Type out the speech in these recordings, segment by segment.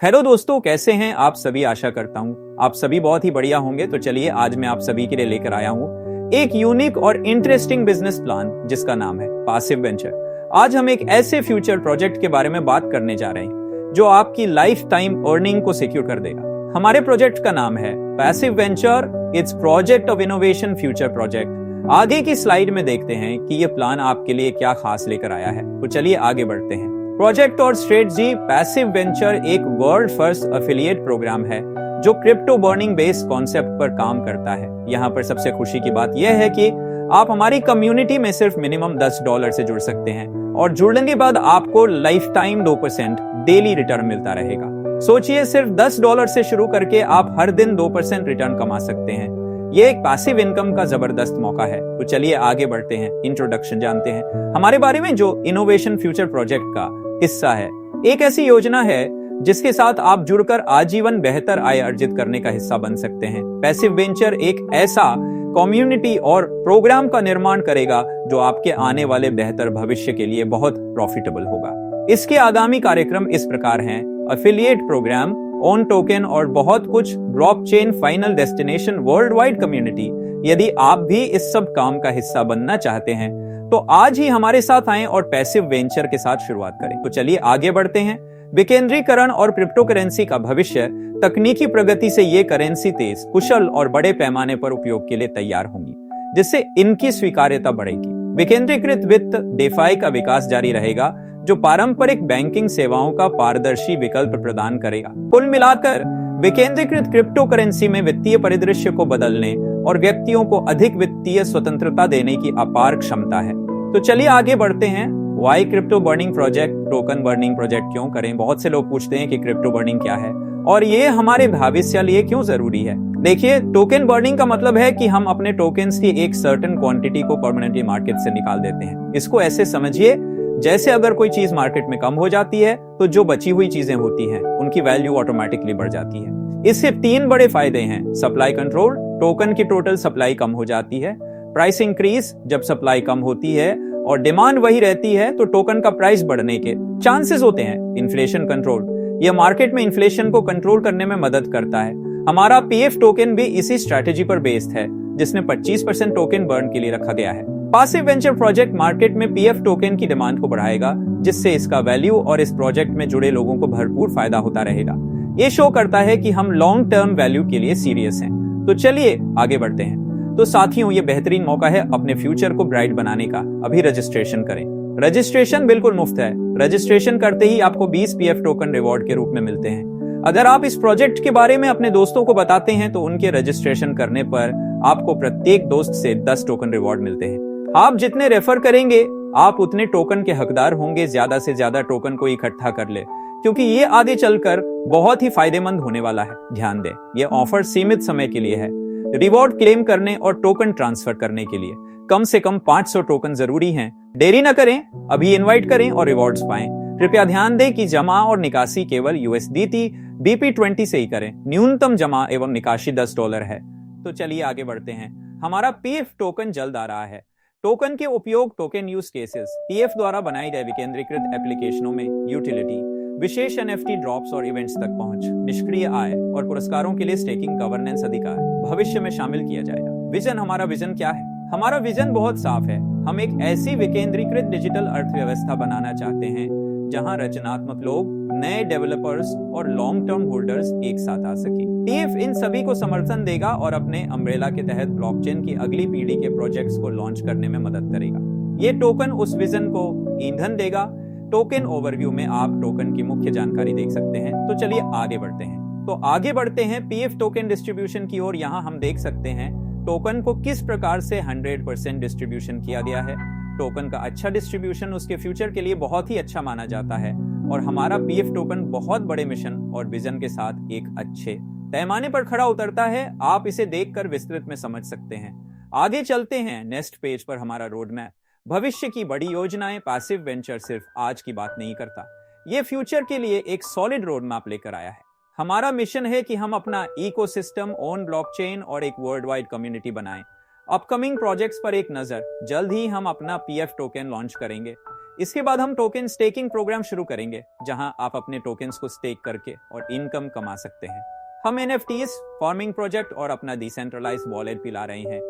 Hello दोस्तों, कैसे हैं आप सभी। आशा करता हूँ आप सभी बहुत ही बढ़िया होंगे। तो चलिए आज मैं आप सभी के लिए लेकर आया हूँ एक यूनिक और इंटरेस्टिंग बिजनेस प्लान जिसका नाम है पैसिव वेंचर। आज हम एक ऐसे फ्यूचर प्रोजेक्ट के बारे में बात करने जा रहे हैं जो आपकी लाइफ टाइम अर्निंग को सिक्योर कर देगा। हमारे प्रोजेक्ट का नाम है passive venture, it's project of innovation future project. आगे की स्लाइड में देखते हैं कि यह प्लान आपके लिए क्या खास लेकर आया है। तो चलिए आगे बढ़ते हैं। प्रोजेक्ट और स्ट्रेटजी पैसिव वेंचर एक वर्ल्ड फर्स्ट एफिलिएट प्रोग्राम है जो क्रिप्टो बर्निंग बेस्ड कॉन्सेप्ट पर काम करता है। यहाँ पर सबसे खुशी की बात यह है कि आप हमारी कम्युनिटी में सिर्फ मिनिमम $10 से जुड़ सकते हैं और जुड़ने के बाद आपको लाइफ टाइम 2% डेली रिटर्न मिलता रहेगा। सोचिए, सिर्फ $10 से शुरू करके आप हर दिन 2% रिटर्न कमा सकते हैं। ये एक पैसिव इनकम का जबरदस्त मौका है। तो चलिए आगे बढ़ते हैं, इंट्रोडक्शन जानते हैं हमारे बारे में जो इनोवेशन फ्यूचर प्रोजेक्ट का हिस्सा है। एक ऐसी योजना है जिसके साथ आप जुड़कर आजीवन बेहतर आय अर्जित करने का हिस्सा बन सकते हैं। पैसिव वेंचर एक ऐसा कम्युनिटी और प्रोग्राम का निर्माण करेगा जो आपके आने वाले बेहतर भविष्य के लिए बहुत प्रॉफिटेबल होगा। इसके आगामी कार्यक्रम इस प्रकार हैं: एफिलिएट प्रोग्राम, ओन टोकन और बहुत कुछ, blockchain, final destination, world wide community. यदि आप भी इस सब काम का हिस्सा बनना चाहते हैं तो आज ही हमारे साथ आएं और पैसिव वेंचर के साथ शुरुआत करें। तो चलिए आगे बढ़ते हैं। विकेंद्रीकरण और क्रिप्टो करेंसी का भविष्य। तकनीकी प्रगति से ये करेंसी तेज, कुशल और बड़े पैमाने पर उपयोग के लिए तैयार होंगी, जिससे इनकी स्वीकार्यता बढ़ेगी। विकेंद्रीकृत वित्त डेफाई का विकास जारी रहेगा जो पारंपरिक बैंकिंग सेवाओं का पारदर्शी विकल्प प्रदान करेगा। कुल मिलाकर विकेंद्रीकृत क्रिप्टो करेंसी में वित्तीय परिदृश्य को बदलने और व्यक्तियों को अधिक वित्तीय स्वतंत्रता देने की अपार क्षमता है। तो चलिए आगे बढ़ते हैं। Why crypto burning project, token burning project क्यों करें। बहुत से लोग पूछते हैं कि क्रिप्टो बर्निंग क्या है और ये हमारे भविष्य लिए क्यों जरूरी है। देखिए, टोकन बर्निंग का मतलब है कि हम अपने टोकन्स की एक सर्टेन क्वांटिटी को परमानेंटली मार्केट से निकाल देते हैं। इसको ऐसे समझिए जैसे अगर कोई चीज मार्केट में कम हो जाती है तो जो बची हुई चीजें होती हैं उनकी वैल्यू ऑटोमेटिकली बढ़ जाती है। इससे 3 बड़े फायदे हैं: सप्लाई कंट्रोल, टोकन की टोटल सप्लाई कम हो जाती है; प्राइस इंक्रीज, जब सप्लाई कम होती है और डिमांड वही रहती है तो टोकन का प्राइस बढ़ने के चांसेस होते हैं; इन्फ्लेशन कंट्रोल, यह मार्केट में इन्फ्लेशन को कंट्रोल करने में मदद करता है। हमारा पीएफ टोकन भी इसी स्ट्रेटेजी पर बेस्ड है जिसमें 25% टोकन बर्न के लिए रखा गया है। पैसिव वेंचर प्रोजेक्ट मार्केट में पीएफ टोकन की डिमांड को बढ़ाएगा जिससे इसका वैल्यू और इस प्रोजेक्ट में जुड़े लोगों को भरपूर फायदा होता रहेगा। ये शो करता है कि हम लॉन्ग टर्म वैल्यू के लिए सीरियस हैं। तो चलिए आगे बढ़ते हैं। तो साथियों, ये बेहतरीन मौका है अपने फ्यूचर को ब्राइट बनाने का। अभी रजिस्ट्रेशन करें। रजिस्ट्रेशन बिल्कुल मुफ्त है। रजिस्ट्रेशन करते ही आपको 20 पीएफ टोकन रिवॉर्ड के रूप में मिलते हैं। अगर आप इस प्रोजेक्ट के बारे में अपने दोस्तों को बताते हैं तो उनके रजिस्ट्रेशन करने पर आपको प्रत्येक दोस्त से 10 टोकन रिवॉर्ड मिलते हैं। आप जितने रेफर करेंगे आप उतने टोकन के हकदार होंगे। ज्यादा से ज्यादा टोकन को इकट्ठा कर ले क्योंकि ये आगे चलकर बहुत ही फायदेमंद होने वाला है। ध्यान दें, ये ऑफर सीमित समय के लिए है। रिवॉर्ड क्लेम करने और टोकन ट्रांसफर करने के लिए कम से कम 500 टोकन जरूरी हैं। देरी न करें, अभी इनवाइट करें और रिवॉर्ड्स पाएं। कृपया ध्यान दें कि जमा और निकासी केवल USDT BP20 से ही करें। न्यूनतम जमा एवं निकासी $10 है। तो चलिए आगे बढ़ते हैं। हमारा पीएफ टोकन जल्द आ रहा है। टोकन के उपयोग, टोकन यूज केसेस, पीएफ द्वारा बनाई गए विकेंद्रीकृत एप्लीकेशनों में यूटिलिटी, विशेष NFT ड्रॉप्स और इवेंट्स तक पहुंच, निष्क्रिय आय और पुरस्कारों के लिए स्टेकिंग गवर्नेंस अधिकार भविष्य में शामिल किया जाएगा। विजन, हमारा विजन क्या है? हमारा विजन बहुत साफ है। हम एक ऐसी विकेंद्रीकृत डिजिटल अर्थव्यवस्था बनाना चाहते हैं जहां रचनात्मक लोग, नए डेवलपर्स और लॉन्ग टर्म होल्डर्स एक साथ आ सके। टीएफ इन सभी को समर्थन देगा और अपने अम्ब्रेला के तहत ब्लॉकचेन की अगली पीढ़ी के प्रोजेक्ट्स को लॉन्च करने में मदद करेगा। ये टोकन उस विजन को ईंधन देगा। टोकन ओवरव्यू में आप टोकन की मुख्य जानकारी देख सकते हैं। तो चलिए आगे बढ़ते हैं। तो आगे बढ़ते हैं पीएफ टोकन डिस्ट्रीब्यूशन की ओर। यहाँ हम देख सकते हैं टोकन को किस प्रकार से 100% डिस्ट्रीब्यूशन किया गया है। टोकन का अच्छा डिस्ट्रीब्यूशन उसके फ्यूचर के लिए बहुत ही अच्छा माना जाता है और हमारा पीएफ टोकन बहुत बड़े मिशन और विजन के साथ एक अच्छे पैमाने पर खड़ा उतरता है। आप इसे देखकर विस्तृत में समझ सकते हैं। आगे चलते हैं नेक्स्ट पेज पर। हमारा रोड मैप, भविष्य की बड़ी योजनाएं। पैसिव वेंचर सिर्फ आज की बात नहीं करता, ये फ्यूचर के लिए एक सॉलिड रोड मैप लेकर आया है। हमारा मिशन है कि हम अपना इकोसिस्टम, ओन ब्लॉकचेन और एक वर्ल्ड वाइड कम्युनिटी बनाएं। अपकमिंग प्रोजेक्ट्स पर एक नजर, जल्द ही हम अपना पीएफ टोकन लॉन्च करेंगे। इसके बाद हम टोकन स्टेकिंग प्रोग्राम शुरू करेंगे, जहां आप अपने टोकन्स को स्टेक करके और इनकम कमा सकते हैं। हम NFTs, फार्मिंग प्रोजेक्ट और अपना डिसेंट्रलाइज्ड वॉलेट भी ला रहे हैं।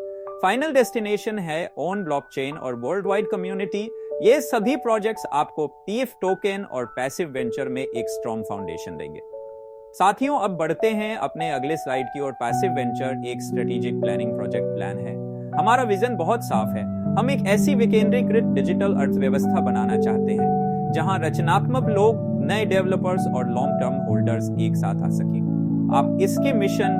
फाइनल डेस्टिनेशन है ऑन ब्लॉकचेन और वर्ल्ड वाइड कम्युनिटी। ये सभी प्रोजेक्ट्स आपको TF टोकन और पैसिव वेंचर में एक स्ट्रॉन्ग फाउंडेशन देंगे। साथियों, अब बढ़ते हैं अपने अगले स्लाइड की ओर। पैसिव वेंचर एक स्ट्रेटेजिक प्लानिंग प्रोजेक्ट प्लान है। हमारा विजन बहुत साफ है। हम एक ऐसी विकेंद्रीकृत डिजिटल अर्थव्यवस्था बनाना चाहते हैं जहां रचनात्मक लोग, नए डेवलपर्स और लॉन्ग टर्म होल्डर्स एक साथ आ सकें। आप इसके मिशन,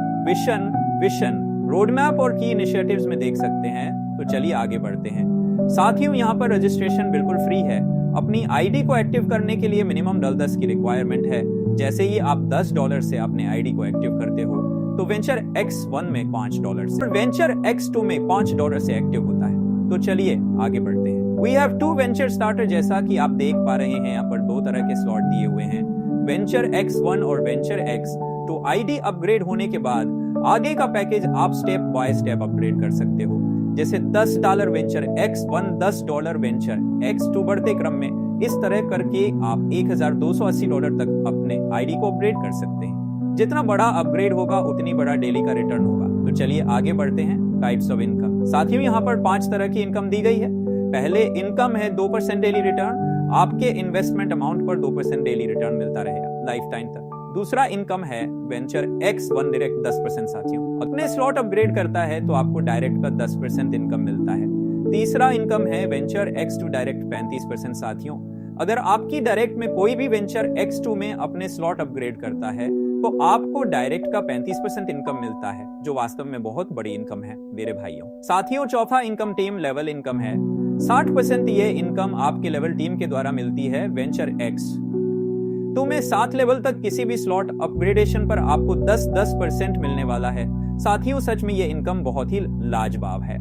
विजन, रोडमैप और की इनिशिएटिव्स में देख सकते हैं। तो चलिए आगे बढ़ते हैं। साथियों, यहाँ पर रजिस्ट्रेशन बिल्कुल फ्री है। अपनी आईडी को एक्टिव करने के लिए मिनिमम $10 की रिक्वायरमेंट है। जैसे ही आप $10 से अपने आईडी को एक्टिव करते हो तो वेंचर X1 में $5 से, वेंचर X2 में $5 से एक्टिव होता है। तो चलिए आगे बढ़ते हैं। We have 2 venture starter. जैसा कि आप देख पा रहे हैं, यहाँ पर 2 तरह के स्लॉट दिए हुए हैं, वेंचर X1 और वेंचर X। तो आईडी अपग्रेड होने के बाद आगे का पैकेज आप स्टेप बाय स्टेप अपग्रेड कर सकते हो। जैसे $10 वेंचर X1, $10 वेंचर X2, बढ़ते क्रम में इस तरह करके आप $1280 तक अपने आईडी को अपग्रेड कर सकते हैं। जितना बड़ा अपग्रेड होगा उतनी बड़ा डेली का रिटर्न होगा। तो चलिए आगे बढ़ते हैं। Types of income. साथियों, यहाँ पर 5 तरह की इनकम दी गई है। पहले इनकम है 2% डेली रिटर्न। आपके इन्वेस्टमेंट अमाउंट पर 2% डेली रिटर्न मिलता रहेगा लाइफ टाइम तक। दूसरा इनकम है वेंचर X1 डायरेक्ट 10%। साथियों, अपने स्लॉट अपग्रेड करता है तो आपको डायरेक्ट का 10% इनकम मिलता है। तीसरा इनकम है वेंचर X2 डायरेक्ट 35%। साथियों, अगर आपकी डायरेक्ट में कोई भी वेंचर X2 में अपने स्लॉट अपग्रेड करता है तो आपको डायरेक्ट का 35% इनकम मिलता है, जो वास्तव में बहुत बड़ी इनकम है मेरे भाइयों। साथियों, चौथा इनकम टीम लेवल इनकम है। 60% ये इनकम आपके लेवल टीम के द्वारा मिलती है वेंचर X। तो में 7 लेवल तक किसी भी स्लॉट अपग्रेडेशन पर आपको 10% मिलने वाला है। साथियों, सच में ये इनकम बहुत ही लाजवाब है।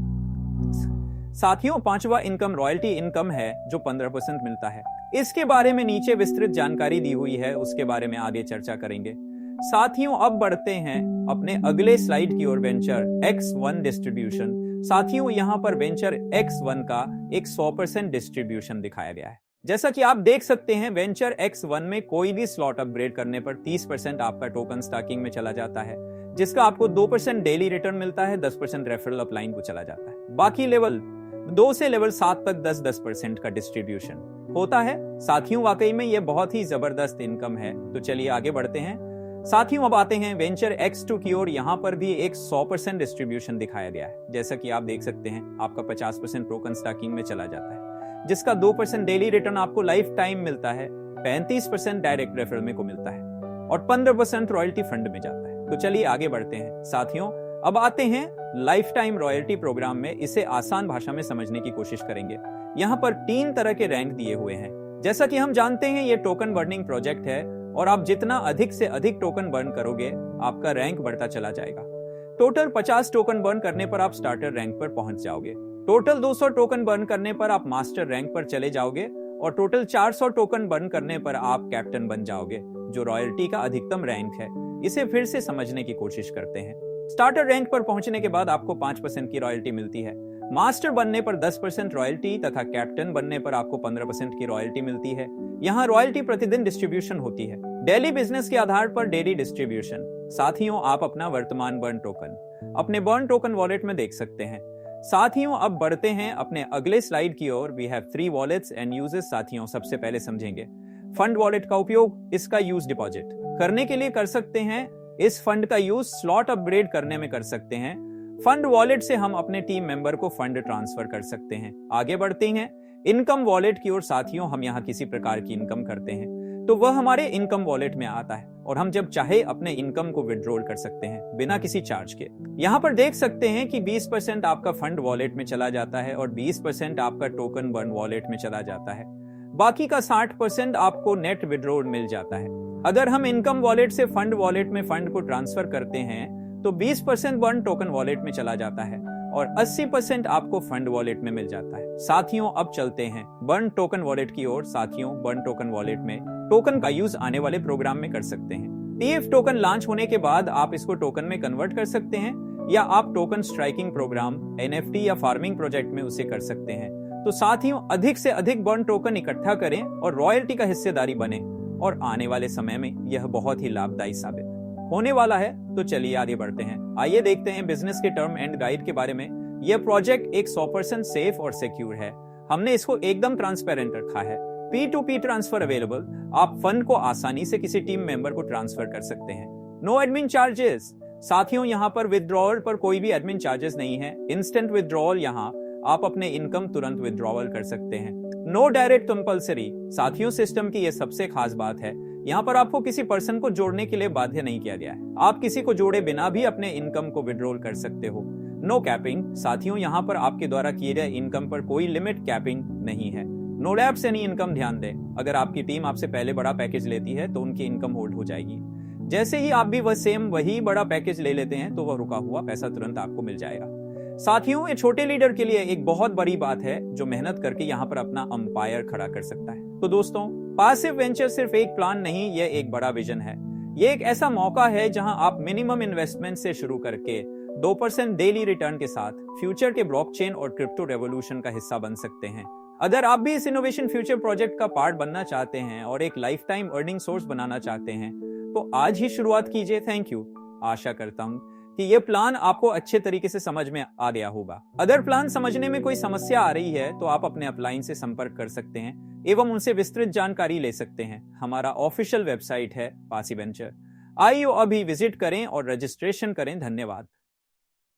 साथियों, 5वां इनकम रॉयल्टी इनकम है, जो 15% मिलता है। इसके बारे में नीचे विस्तृत जानकारी दी हुई है, उसके बारे में आगे चर्चा करेंगे। साथियों, अब बढ़ते हैं अपने अगले स्लाइड की ओर, वेंचर X1 डिस्ट्रीब्यूशन। साथियों, यहाँ पर वेंचर X1 का एक 100% डिस्ट्रीब्यूशन दिखाया गया है। जैसा कि आप देख सकते हैं, वेंचर X1 में कोई भी स्लॉट अपग्रेड करने पर 30% आपका टोकन स्टॉकिंग में चला जाता है, जिसका आपको 2% डेली रिटर्न मिलता है, 10% रेफरल अपलाइन को चला जाता है। बाकी लेवल 2 से लेवल 7 तक 10% का डिस्ट्रीब्यूशन होता है। साथियों, वाकई में ये बहुत ही जबरदस्त इनकम है। तो चलिए आगे बढ़ते हैं। साथियों, अब आते हैं वेंचर X2 की ओर। यहाँ पर भी एक 100% डिस्ट्रीब्यूशन दिखाया गया है। जैसा कि आप देख सकते हैं, आपका 50% टोकन स्टॉकिंग में चला जाता है, जिसका 2% डेली रिटर्न आपको लाइफ टाइम मिलता है, 35% डायरेक्ट रेफरल में को मिलता है और 15% रॉयल्टी फंड में जाता है। तो चलिए आगे बढ़ते हैं। साथियों, अब आते हैं लाइफ टाइम रॉयल्टी प्रोग्राम में। इसे आसान भाषा में समझने की कोशिश करेंगे। यहाँ पर 3 तरह के रैंक दिए हुए हैं। जैसा कि हम जानते हैं, ये टोकन बर्निंग प्रोजेक्ट है और आप जितना अधिक से अधिक टोकन बर्न करोगे, आपका रैंक बढ़ता चला जाएगा। टोटल 50 टोकन बर्न करने पर आप स्टार्टर रैंक पर पहुंच जाओगे। टोटल 200 टोकन बर्न करने पर आप मास्टर रैंक पर चले जाओगे और टोटल 400 टोकन बर्न करने पर आप कैप्टन बन जाओगे, जो रॉयल्टी का अधिकतम रैंक है। इसे फिर से समझने की कोशिश करते हैं। स्टार्टर रैंक पर पहुंचने के बाद आपको 5% की रॉयल्टी मिलती है। मास्टर बनने पर 10% रॉयल्टी तथा कैप्टन बनने पर आपको 15% की रॉयल्टी मिलती है। यहाँ रॉयल्टी प्रतिदिन डिस्ट्रीब्यूशन होती है, डेली बिजनेस के आधार पर डेली डिस्ट्रीब्यूशन। साथियों, आप अपना वर्तमान बर्न टोकन अपने बर्न टोकन वॉलेट में देख सकते हैं। साथियों, अब बढ़ते हैं अपने अगले स्लाइड की ओर। We have 3 wallets and uses. साथियों, सबसे पहले समझेंगे फंड वॉलेट का उपयोग। इसका यूज डिपॉजिट करने के लिए कर सकते हैं। इस फंड का यूज स्लॉट अपग्रेड करने में कर सकते हैं। फंड वॉलेट से हम अपने टीम मेंबर को फंड ट्रांसफर कर सकते हैं। आगे बढ़ते हैं इनकम वॉलेट की ओर। साथियों, हम यहाँ किसी प्रकार की इनकम करते हैं तो वह हमारे इनकम वॉलेट में आता है और हम जब चाहे अपने इनकम को विड्रॉल कर सकते हैं बिना किसी चार्ज के। यहाँ पर देख सकते हैं कि 20% आपका फंड वॉलेट में चला जाता है और 20% आपका टोकन बर्न वॉलेट में चला जाता है। बाकी का 60% आपको नेट विड्रॉल मिल जाता है। अगर हम इनकम वॉलेट से फंड वॉलेट में फंड को ट्रांसफर करते हैं तो 20% बर्न टोकन वॉलेट में चला जाता है और 80% आपको फंड वॉलेट में मिल जाता है। साथियों, अब चलते हैं बर्न टोकन वॉलेट की ओर। साथियों, बर्न टोकन वॉलेट में टोकन का यूज आने वाले प्रोग्राम में कर सकते हैं। TF टोकन लॉन्च होने के बाद आप इसको टोकन में कन्वर्ट कर सकते हैं या आप टोकन स्ट्राइकिंग प्रोग्राम, NFT या फार्मिंग प्रोजेक्ट में उसे कर सकते हैं। तो साथियों अधिक से अधिक बर्न टोकन इकट्ठा करें और रॉयल्टी का हिस्सेदारी बने और आने वाले समय में यह बहुत ही लाभदायी साबित होने वाला है। तो चलिए आगे बढ़ते हैं। आइए देखते हैं बिजनेस के टर्म एंड गाइड के बारे में। यह प्रोजेक्ट एक 100% सेफ और सिक्योर है। हमने इसको एकदम ट्रांसपेरेंट रखा है। P2P transfer available. आप फंड को आसानी से किसी टीम मेंबर को ट्रांसफर कर सकते हैं। No admin charges. साथियों यहाँ पर विथड्रॉवल पर कोई भी एडमिन चार्जेस नहीं है। इंस्टेंट विथड्रॉवल, यहाँ आप अपने इनकम तुरंत विथड्रॉवल कर सकते हैं। No direct compulsory. साथियों सिस्टम की यह सबसे खास बात है, यहाँ पर आपको किसी पर्सन को जोड़ने के लिए बाध्य नहीं किया गया है। आप किसी को जोड़े बिना भी अपने इनकम को विड्रॉल कर सकते हो। No capping. साथियों यहाँ पर आपके द्वारा किए गए इनकम पर कोई लिमिट कैपिंग नहीं है। No lapse any income. ध्यान दें, अगर आपकी टीम आपसे पहले बड़ा पैकेज लेती है तो उनकी इनकम होल्ड हो जाएगी। जैसे ही आप भी वही बड़ा पैकेज ले लेते हैं तो वह रुका हुआ पैसा तुरंत आपको मिल जाएगा। साथियों ये छोटे लीडर के लिए एक बहुत बड़ी बात है जो मेहनत करके यहाँ पर अपना अंपायर खड़ा कर सकता है। तो दोस्तों, पासिव वेंचर सिर्फ एक प्लान नहीं, यह एक बड़ा विजन है। यह एक ऐसा मौका है जहां आप मिनिमम इन्वेस्टमेंट से शुरू करके 2% डेली रिटर्न के साथ फ्यूचर के ब्लॉकचेन और क्रिप्टो रेवोल्यूशन का हिस्सा बन सकते हैं। अगर आप भी इस इनोवेशन फ्यूचर प्रोजेक्ट का पार्ट बनना चाहते हैं और एक लाइफ टाइम अर्निंग सोर्स बनाना चाहते हैं तो आज ही शुरुआत कीजिए। Thank you. आशा करता हूं कि यह प्लान आपको अच्छे तरीके से समझ में आ गया होगा। अगर प्लान समझने में कोई समस्या आ रही है तो आप अपने अपलाइन से संपर्क कर सकते हैं एवं उनसे विस्तृत जानकारी ले सकते हैं। हमारा ऑफिशियल वेबसाइट है पासिव वेंचर। आइए अभी विजिट करें और रजिस्ट्रेशन करें। धन्यवाद।